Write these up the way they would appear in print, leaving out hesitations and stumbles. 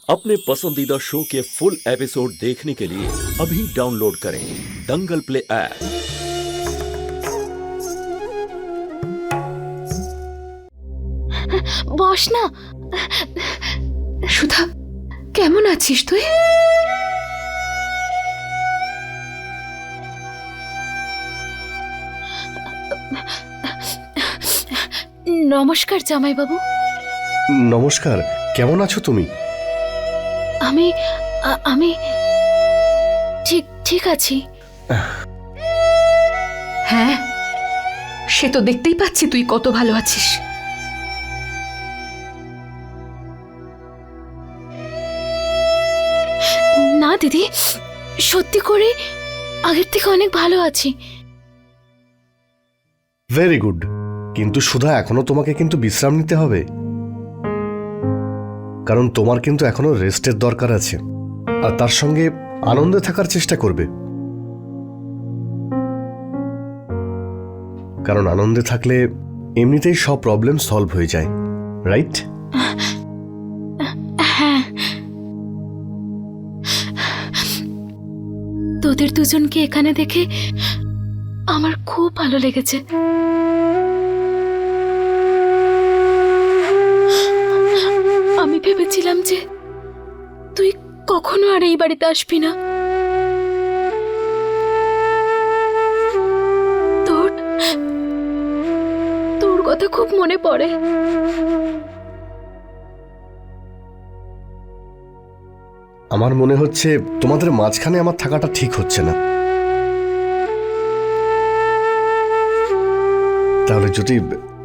अपने पसंदीदा शो के फुल एपिसोड देखने के लिए अभी डाउनलोड करें दंगल प्ले ऐप। বস না। সুধা, কেমন আছিস তুই? নমস্কার জামাইবাবু। নমস্কার, কেমন আছো তুমি? আমি আমি ঠিক ঠিক আছি। হ্যাঁ, সে তো দেখতেই পাচ্ছি তুই কত ভালো আছিস। না দিদি, সত্যি করে আগের থেকে অনেক ভালো আছি। ভেরি গুড, কিন্তু সুধা এখনো তোমাকে কিন্তু বিশ্রাম নিতে হবে, কারণ তোমার কিন্তু এখনো রেস্টের দরকার আছে, আর তার সঙ্গে আনন্দে থাকার চেষ্টা করবে, কারণ আনন্দে থাকলে এমনিতেই সব প্রবলেম সলভ হয়ে যায়, রাইট? হ্যাঁ, তোদের দুজনকে এখানে দেখে আমার খুব ভালো লেগেছে। আমি ভেবেছিলাম যে তুই কখনো আর এই বাড়িতে আসবি না। তোর তোর কথা খুব মনে পড়ে। আমার মনে হচ্ছে তোমাদের মাঝখানে আমার থাকাটা ঠিক হচ্ছে না। তাহলে যদি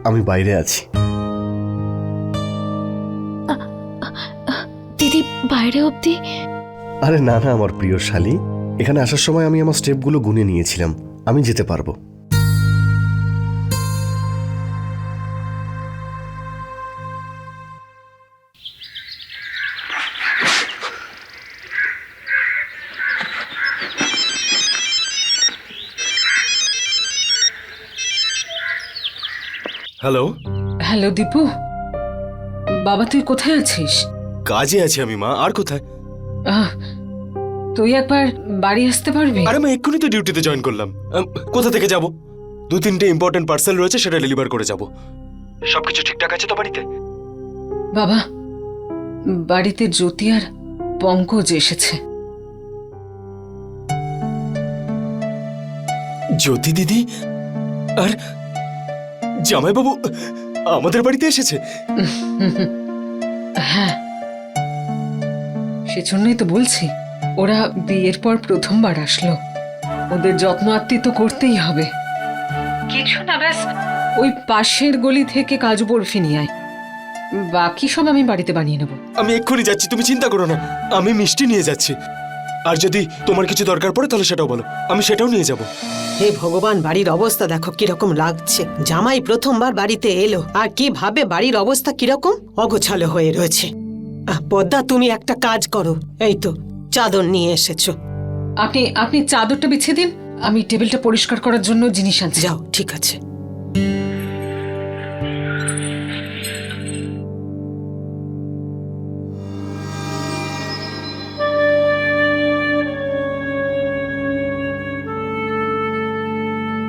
আমি বাইরে আছি। দিদি, বাইরে অবধি? আরে না না আমার প্রিয় শালী, এখানে আসার সময় আমি আমার স্টেপগুলো গুনে নিয়েছিলাম, আমি যেতে পারবো। হ্যালো। হ্যালো দীপু, বাবা তুই কোথায় আছিস? কাজে আছি আমি মা, আর কোথায়? তুই একবার বাড়ি আসতে পারবি? আরে আমি এক্ষুনি তো ডিউটিতে জয়েন করলাম। কোথা থেকে যাব? 2-3টে ইম্পর্টেন্ট পার্সেল রয়েছে, সেটা ডেলিভার করে যাব। সবকিছু ঠিকঠাক আছে তো বাড়িতে? বাবা, বাড়িতে জ্যোতি আর পঙ্কজ এসেছে। জ্যোতি দিদি আর জামাইবাবু আমাদের বাড়িতে এসেছে? হ্যাঁ, সেজন্যই তো বলছি, ওরা বিয়ের পর প্রথমবার আসলো, ওদের যত্ন আত্মীয় করতেই হবে। কিছু না, ব্যাস ওই পাশের গলি থেকে কাজু বরফি নিয়ে আয়, বাকি সব আমি বাড়িতে বানিয়ে নেব। আমি এক্ষুনি যাচ্ছি, তুমি চিন্তা করো না, আমি মিষ্টি নিয়ে যাচ্ছি। আর যদি তোমার কিছু দরকার পড়ে তাহলে সেটাও বলো, আমি সেটাও নিয়ে যাব। হে ভগবান, বাড়ির অবস্থা দেখো কিরকম লাগছে। জামাই প্রথমবার বাড়িতে এলো আর কিভাবে বাড়ির অবস্থা কিরকম অগোছালো হয়ে রয়েছে। পদ্মা, তুমি একটা কাজ করো, এই তো চাদর নিয়ে এসেছো। আপনি চাদরটা বিছিয়ে দিন, আমি টেবিলটা পরিষ্কার করার জন্য জিনিস আনছি। যাও, ঠিক আছে।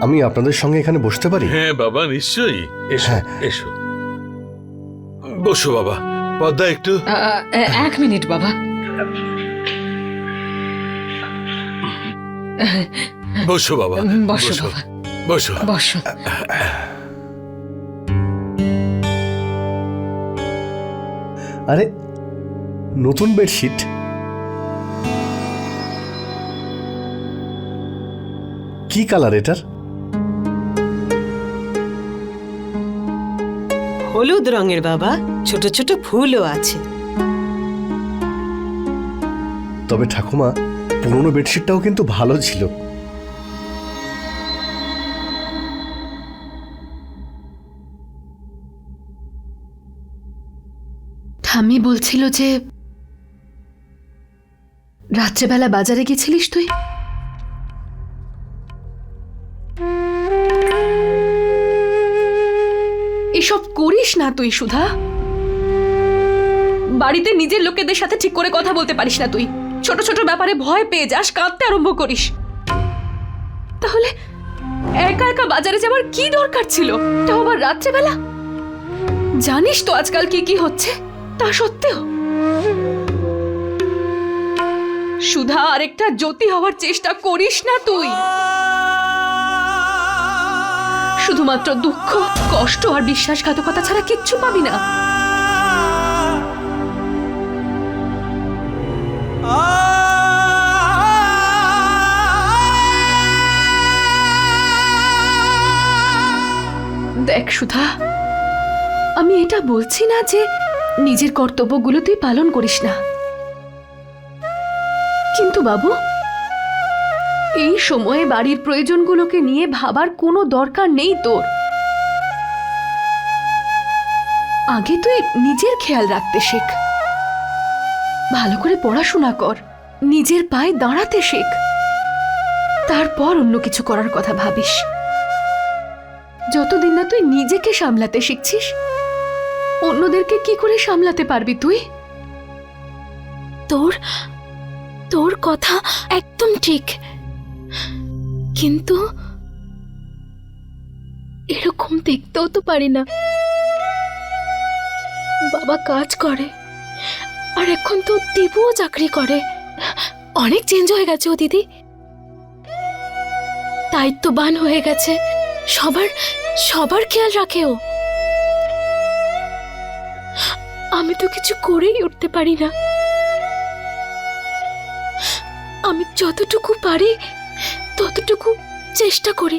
আমি আপনাদের সঙ্গে এখানে বসতে পারি? হ্যাঁ বাবা, নিশ্চয়ই, এসো হ্যাঁ। এসো, বসো বাবা। পদ্মা একটু। এক মিনিট বাবা। বসো বাবা, বসো বাবা, বসো। বসো। আরে, নতুন বেডশিট? কি কালার এটার? হলুদ রঙের বাবা, ছোট ছোট ফুলও আছে। তবে ঠাকুমা, পুরনো বেডশিটটাও কিন্তু ভালো ছিল। ঠাম্মি বলছিল যে রাত্রেবেলা বাজারে গেছিলিস তুই। এসব করিস না তুই সুধা। বাড়িতে নিজের লোকেদের সাথে ঠিক করে কথা বলতে পারিস না তুই। ছোট ছোট ব্যাপারে ভয় পেয়ে যাস, কাঁদতে আরম্ভ করিস। তাহলে একা একা বাজারে যাওয়ার কি দরকার ছিল, তাও আবার রাত্রেবেলা? জানিস তো আজকাল কি কি হচ্ছে, তা সত্ত্বেও সুধা আরেকটা জ্যোতি হওয়ার চেষ্টা করিস না তুই। শুধুমাত্র দুঃখ, কষ্ট আর বিশ্বাসঘাতকতা ছাড়া কিচ্ছু পাবি না। দেখ সুধা, আমি এটা বলছি না যে নিজের কর্তব্যগুলো তুই পালন করিস না, কিন্তু বাবু এই সময়ে বাড়ির প্রয়োজনগুলোকে নিয়ে ভাবার কোনো দরকার নেই তোর। আগে তুই নিজের খেয়াল রাখতে শেখ, ভালো করে পড়াশোনা কর, নিজের পায়ে দাঁড়াতে শেখ, তারপর অন্য কিছু করার কথা ভাবিস। যতদিন না তুই নিজেকে সামলাতে শিখছিস, অন্যদেরকে কি করে সামলাতে পারবি তুই? তোর তোর কথা একদম ঠিক, কিন্তু এরকম দেখতেও তো পারি না। বাবা কাজ করে, আর এখন তো দিবুও চাকরি করে। অনেক চেঞ্জ হয়ে গেছে ও দিদি, দায়িত্ববান হয়ে গেছে, সবার সবার খেয়াল রাখে ও। আমি তো কিছু করেই উঠতে পারি না। আমি যতটুকু পারি ততটুকু চেষ্টা করি,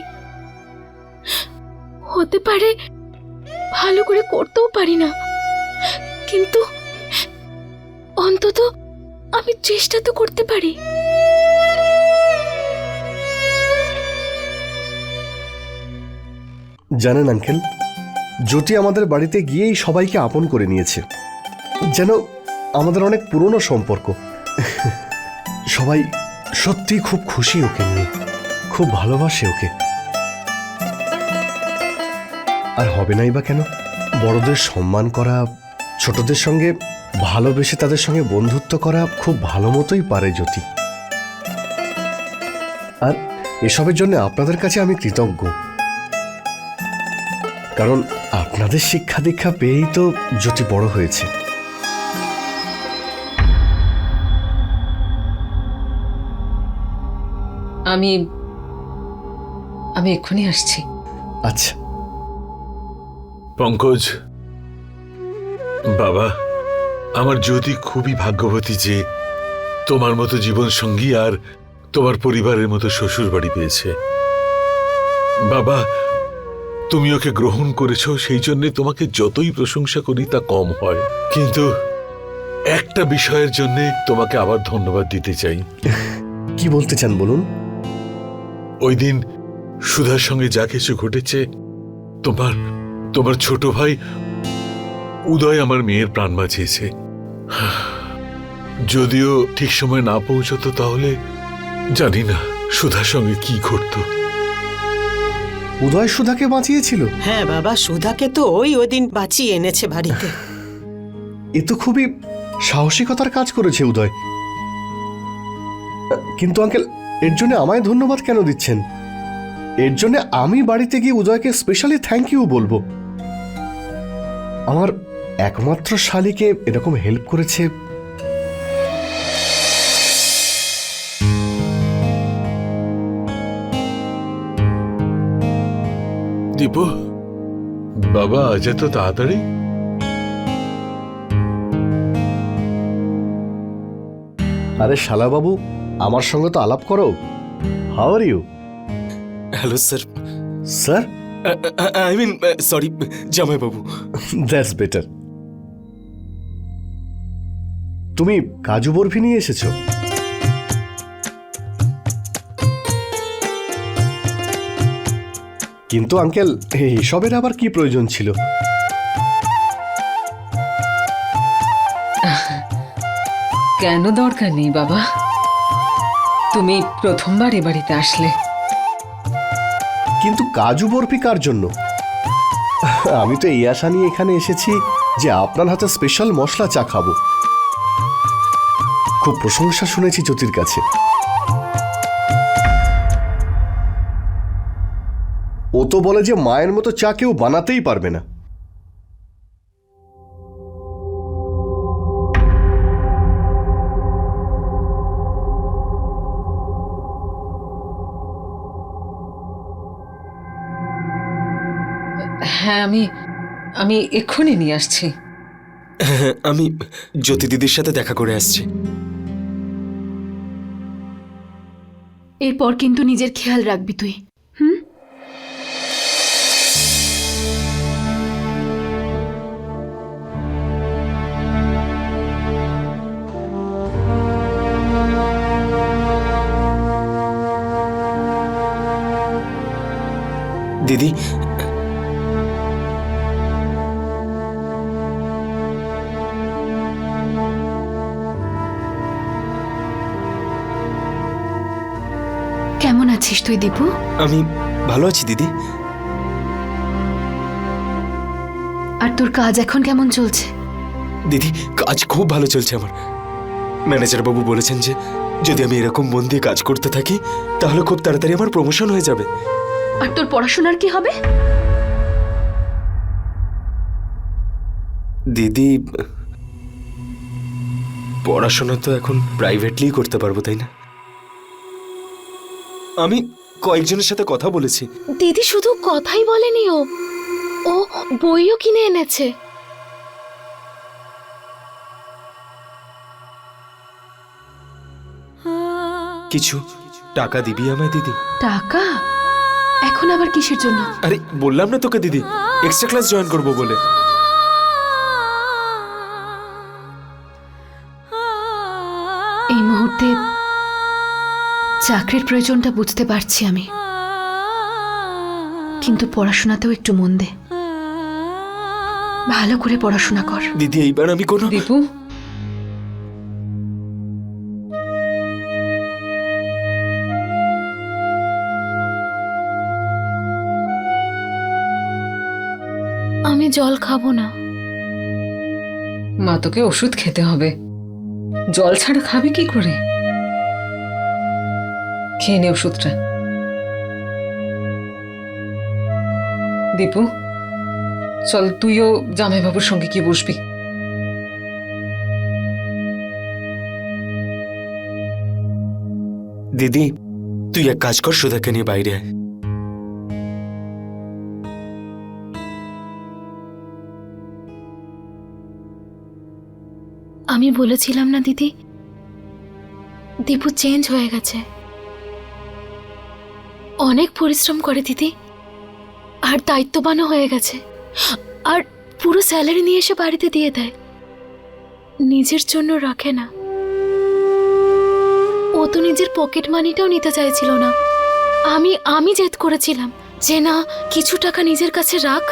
হতে পারে ভালো করে করতেও পারি না, কিন্তু অন্তত আমি চেষ্টা তো করতে পারি। জানেন আঙ্কেল, জ্যোতি আমাদের বাড়িতে গিয়েই সবাইকে আপন করে নিয়েছে, যেন আমাদের অনেক পুরনো সম্পর্ক। সবাই সত্যি খুব খুশি ওকে নিয়ে, খুব ভালোবাসে ওকে। আর হবে নাই বা কেন? বড়দের সম্মান করা, ছোটদের সঙ্গে ভালোবেসে তাদের সঙ্গে বন্ধুত্ব করা খুব ভালো মতোই পারে জ্যোতি। আর এসবের জন্য আপনাদের কাছে আমি কৃতজ্ঞ, কারণ আপনাদের শিক্ষা দীক্ষা পেয়েই তো জ্যোতি বড় হয়েছে। আমি আমি এক্ষুনি আসছি। আচ্ছা। পঙ্কজ, বাবা, আমার জ্যোতি খুবই ভাগ্যবতী যে তোমার মতো জীবন সঙ্গী আর তোমার পরিবারের মতো শ্বশুর বাড়ি পেয়েছে। বাবা, তুমি ওকে গ্রহণ করেছো, সেই জন্য তোমাকে যতই প্রশংসা করি তা কম হয়। কিন্তু একটা বিষয়ের জন্য তোমাকে আবার ধন্যবাদ দিতে চাই। কি বলতে চান বলুন? ওই দিন সুধার সঙ্গে যা কিছু ঘটেছে, তোমার ছোট ভাই উদয় আমার মেয়ের প্রাণ বাঁচিয়েছে। যদিও ঠিক সময় না পৌঁছতো তাহলে জানি না সুধার সঙ্গে কি ঘটতো। উদয় সুধাকে বাঁচিয়েছিল? হ্যাঁ বাবা, সুধাকে তো ওই দিন বাঁচিয়ে এনেছে বাড়িতে। এ তো খুবই সাহসিকতার কাজ করেছে উদয়। কিন্তু আঙ্কেল, এর জন্য আমায় ধন্যবাদ কেন দিচ্ছেন? এর জন্য আমি বাড়িতে গিয়ে উদয়কে স্পেশালি থ্যাংক ইউ বলবো। আমার একমাত্র শালীকে এরকম হেল্প করেছে। দীপু, বাবা আজ এত তাড়াতাড়ি? আরে শালাবাবু, আমার সঙ্গে তো আলাপ করো। How are you? Hello sir. Sir? I mean sorry, জামাই বাবু। That's better. তুমি কাজু বরফি নিয়ে এসেছো? কিন্তু আঙ্কেল, এইসবের আবার কি প্রয়োজন ছিল? কেন দরকার নেই বাবা, তুমি প্রথমবার এ বাড়িতে আসলে। কিন্তু কাজু বরফি কার জন্য? আমি তো এই আশা নিয়ে এখানে এসেছি যে আপনার হাতে স্পেশাল মশলা চা খাবো। খুব প্রশংসা শুনেছি জ্যোতির কাছে। ও তো বলে যে মায়ের মতো চা কেউ বানাতেই পারবে না। হ্যাঁ, আমি এক্ষুনি নিয়ে আসছি। হ্যাঁ, আমি জ্যোতি দিদির সাথে দেখা করে আসছি। এরপর কিন্তু নিজের খেয়াল রাখবি তুই। হুম? দিদি, কেমন আছিস তুই দীপু? আমি ভালো আছি দিদি। আর তোর কাজ এখন কেমন চলছে? দিদি, কাজ খুব ভালো চলছে আমার। ম্যানেজার বাবু বলেছেন যে যদি আমি এরকম মন দিয়ে কাজ করতে থাকি তাহলে খুব তাড়াতাড়ি আমার প্রমোশন হয়ে যাবে। আর তোর পড়াশোনার কি হবে? দিদি, পড়াশোনা তো এখন প্রাইভেটলি করতে পারবো, তাই না? আমি কয়েকজনের সাথে কথা বলেছি। দিদি শুধু কথাই বলেনি, ও বইও কিনে এনেছে। কিছু টাকা দিবি আমায় দিদি? টাকা? এখন আবার কিসের জন্য? আরে বললাম না তোকে দিদি, এক্সট্রা ক্লাস জয়েন করবো বলে। এই মুহূর্তে চাকরির প্রয়োজনটা বুঝতে পারছি আমি, কিন্তু পড়াশোনাতেও একটু মন দে, ভালো করে পড়াশোনা কর। দিদি, এইবার আমি কোনো দীপু, আমি জল খাবো না। মা তোকে ওষুধ খেতে হবে, জল ছাড়া খাবি কি করে? খেয়ে নে ওষুধটা। দীপু, চল তুইও জামাইবাবুর সঙ্গে কি বসবি। দিদি, তুই এক কাজ কর, সুধাকে নিয়ে বাইরে আয়। আমি বলেছিলাম না দিদি, দীপু চেঞ্জ হয়ে গেছে। অনেক পরিশ্রম করে দিদি, আর দায়িত্ববানও হয়ে গেছে। আর পুরো স্যালারি নিয়ে এসে বাড়িতে দিয়ে দেয়, নিজের জন্য রাখে না। ও তো নিজের পকেট মানিটাও নিতে চাইছিল না। আমি জেদ করেছিলাম যে না, কিছু টাকা নিজের কাছে রাখ,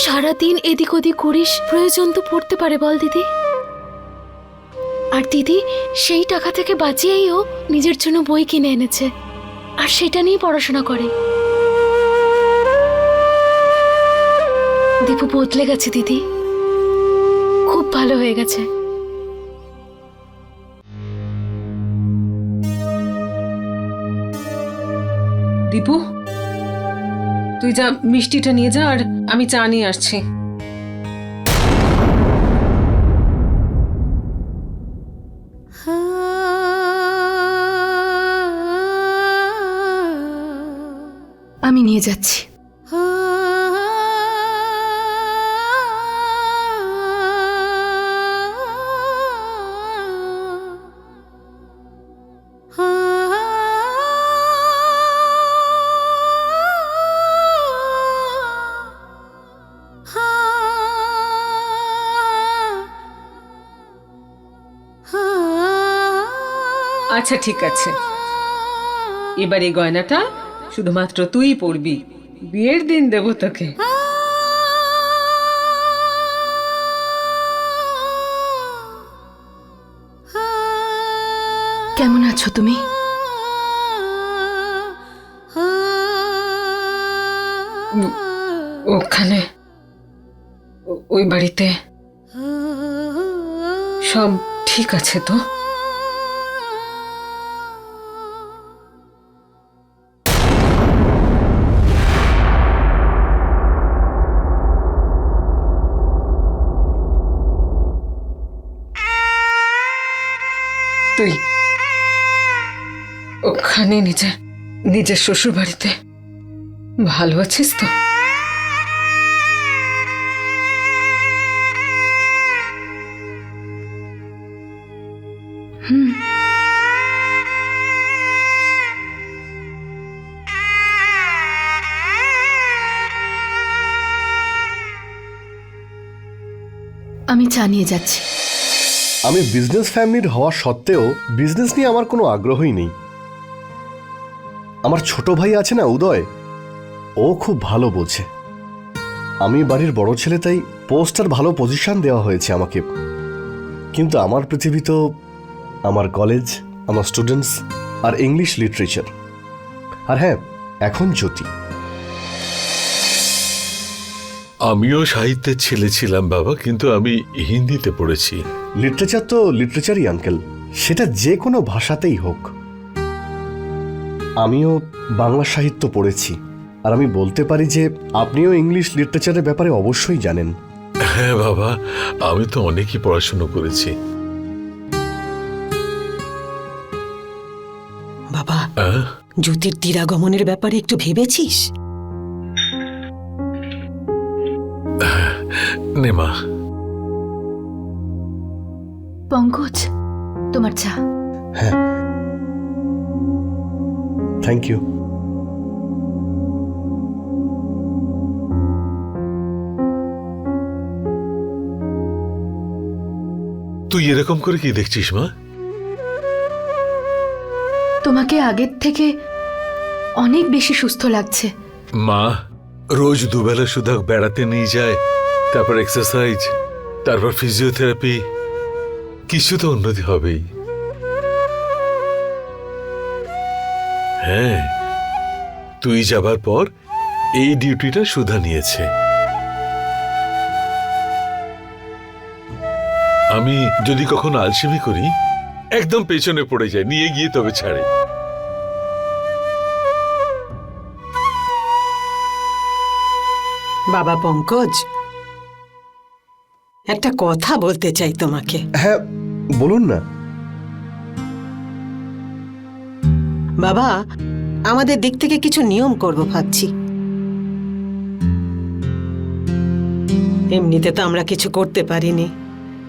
সারাদিন এদিক ওদিক করিস, প্রয়োজন তো পড়তে পারে বল দিদি। আর দিদি সেই টাকা থেকে বাঁচিয়েই ও নিজের জন্য বই কিনে এনেছে, আর সেটা নিয়ে পড়াশোনা করে। দীপু বদলে গেছে দিদি, খুব ভালো হয়ে গেছে। দীপু, তুই যা, মিষ্টিটা নিয়ে যা, আর আমি চা নিয়ে আসছি। আমি নিয়ে যাচ্ছি। আচ্ছা ঠিক আছে, এবার এই গয়নাটা শুধুমাত্র তুই পরবি, বিয়ের দিন দেব তোকে। কেমন আছো তুমি? ওখানে ওই বাড়িতে সব ঠিক আছে তো? তুই ওখানে নিজের শ্বশুর বাড়িতে ভালো আছিস তো? আমি জানিয়ে যাচ্ছি। আমি বিজনেস ফ্যামিলির হওয়া সত্ত্বেও বিজনেস নিয়ে আমার কোনো আগ্রহই নেই। আমার ছোট ভাই আছে না উদয়, ও খুব ভালো বোঝে। আমি বাড়ির বড় ছেলে, তাই পোস্ট আর ভালো পজিশন দেওয়া হয়েছে আমাকে। কিন্তু আমার পৃথিবী তো আমার কলেজ, আমার স্টুডেন্টস আর ইংলিশ লিটারেচার। আর হ্যাঁ, এখন জ্যোতি। আমিও সাহিত্যের ছেলে ছিলাম বাবা, কিন্তু আমি হিন্দিতে পড়েছি। লিটারেচার তো লিটারেচারই আঙ্কেল, সেটা যে কোনো ভাষাতেই হোক। আমিও বাংলা সাহিত্য পড়েছি, আর আমি বলতে পারি যে আপনিও ইংলিশ লিটারেচারের ব্যাপারে অবশ্যই জানেন। হ্যাঁ বাবা, আমি তো অনেকই পড়াশুনো করেছি। বাবা, আহ, জ্যোতির তিরাগমনের ব্যাপারে একটু ভেবেছিস? নে মা। পঙ্কজ, তোমার চা। হ্যাঁ, থ্যাংক ইউ। তুই এরকম করে কি দেখছিস মা? তোমাকে আগের থেকে অনেক বেশি সুস্থ লাগছে। মা রোজ দুবেলা শুধু বেড়াতে নিয়ে যায়, তারপর এক্সারসাইজ, তারপর ফিজিওথেরাপি, কিছু তো উন্নতি হবেই। হ্যাঁ, তুই যাবার পর এই ডিউটিটা সুধা নিয়েছে। আমি যদি কখনো আলসেমি করি, একদম পেছনে পড়ে যায়, নিয়ে গিয়ে তবে ছাড়ে। বাবা পঙ্কজ, একটা কথা বলতে চাই তোমাকে। হ্যাঁ, বলুন না। বাবা, আমাদের দিক থেকে কিছু নিয়ম করব ভাবছি। এমনিতে তো আমরা কিছু করতে পারিনি,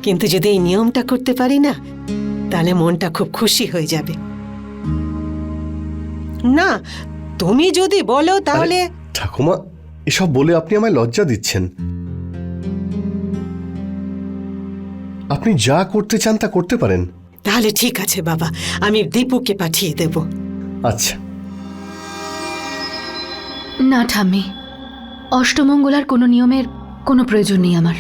কিন্তু যদি এই নিয়মটা করতে পারি না, তাহলে মনটা খুব খুশি হয়ে যাবে। না, তুমি যদি বলো তাহলে। ঠাকুমা, এসব বলে আপনি আমায় লজ্জা দিচ্ছেন। আপনি যা করতে চান তা করতে পারেন। তাহলে ঠিক আছে বাবা, আমি দীপুকে পাঠিয়ে দেব। আচ্ছা। না ঠাম্মি, অষ্টমঙ্গলার কোনো নিয়মের কোনো প্রয়োজন নেই আমার।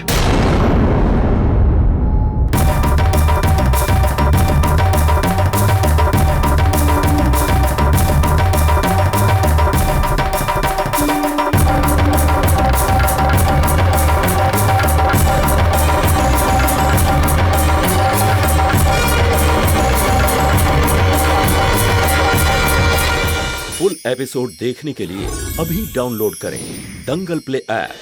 फुल एपिसोड देखने के लिए अभी डाउनलोड करें दंगल प्ले ऐप।